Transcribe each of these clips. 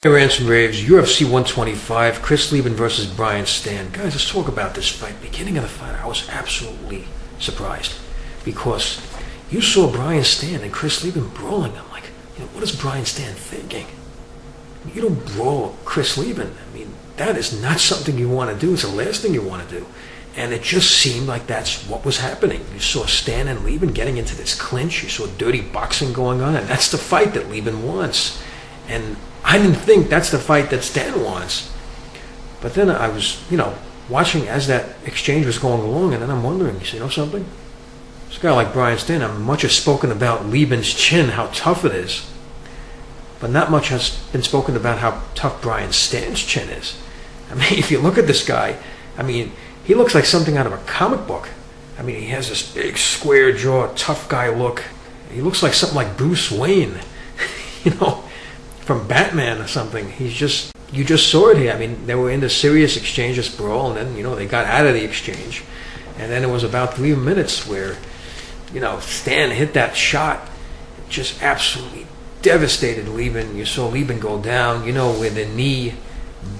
Hey Ransom Raves, UFC 125, Chris Leben versus Brian Stann. Guys, let's talk about this fight. Beginning of the fight, I was absolutely surprised because you saw Brian Stann and Chris Leben brawling. I'm like, what is Brian Stann thinking? You don't brawl Chris Leben. That is not something you want to do. It's the last thing you want to do. And it just seemed like that's what was happening. You saw Stann and Leben getting into this clinch. You saw dirty boxing going on, and that's the fight that Leben wants. And I didn't think that's the fight that Stann wants. But then I was, watching as that exchange was going along, and then I'm wondering, something? This guy like Brian Stann, much has spoken about Leben's chin, how tough it is. But not much has been spoken about how tough Brian Stann's chin is. If you look at this guy, he looks like something out of a comic book. He has this big square jaw, tough guy look. He looks like something like Bruce Wayne, from Batman or something. You just saw it here. They were in the serious exchange, this brawl, and then, they got out of the exchange. And then it was about 3 minutes where, Stann hit that shot, just absolutely devastated Leben. You saw Leben go down, where the knee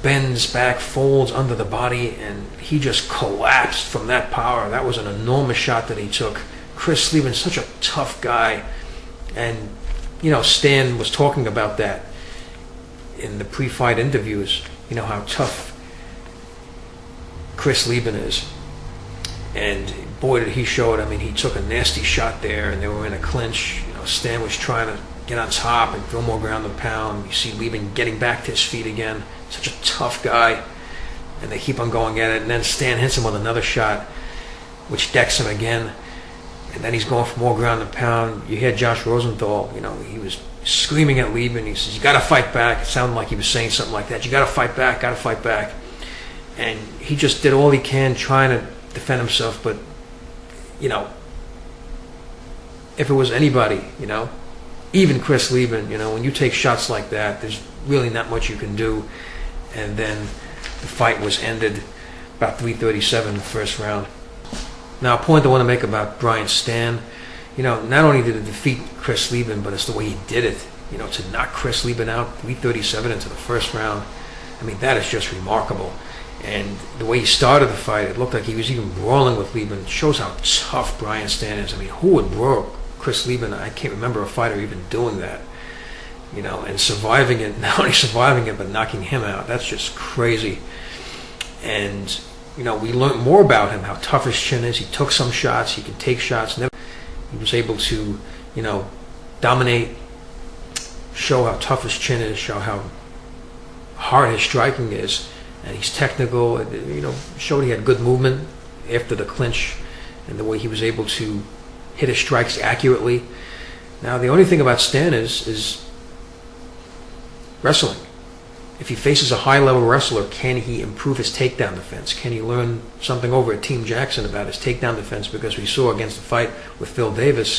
bends back, folds under the body, and he just collapsed from that power. That was an enormous shot that he took. Chris Leben, such a tough guy. And, Stann was talking about that in the pre-fight interviews, how tough Chris Leben is. And boy, did he show it. He took a nasty shot there, and they were in a clinch. Stann was trying to get on top and throw more ground and pound. You see Leben getting back to his feet again. Such a tough guy. And they keep on going at it. And then Stann hits him with another shot, which decks him again. And then he's going for more ground and pound. You hear Josh Rosenthal, he was screaming at Leben. He says, "You got to fight back." It sounded like he was saying something like that. "You got to fight back, got to fight back." And he just did all he can trying to defend himself. But, if it was anybody, even Chris Leben, when you take shots like that, there's really not much you can do. And then the fight was ended about 3:37 in the first round. Now, a point I want to make about Brian Stann, not only did it defeat Chris Leben, but it's the way he did it. To knock Chris Leben out 3:37 into the first round, that is just remarkable. And the way he started the fight, it looked like he was even brawling with Leben. It shows how tough Brian Stann is. Who would brawl Chris Leben? I can't remember a fighter even doing that. And surviving it, not only surviving it, but knocking him out. That's just crazy. And, we learned more about him, how tough his chin is. He took some shots. He could take shots. He was able to, dominate, show how tough his chin is, show how hard his striking is. And he's technical. Showed he had good movement after the clinch and the way he was able to hit his strikes accurately. Now, the only thing about Stann is wrestling. If he faces a high-level wrestler, can he improve his takedown defense? Can he learn something over at Team Jackson about his takedown defense? Because we saw against the fight with Phil Davis,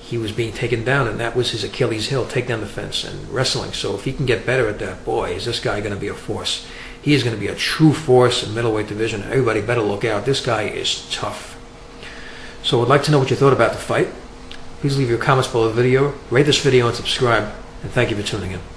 he was being taken down, and that was his Achilles heel, takedown defense and wrestling. So if he can get better at that, boy, is this guy going to be a force. He is going to be a true force in middleweight division. Everybody better look out. This guy is tough. So I'd like to know what you thought about the fight. Please leave your comments below the video, rate this video, and subscribe. And thank you for tuning in.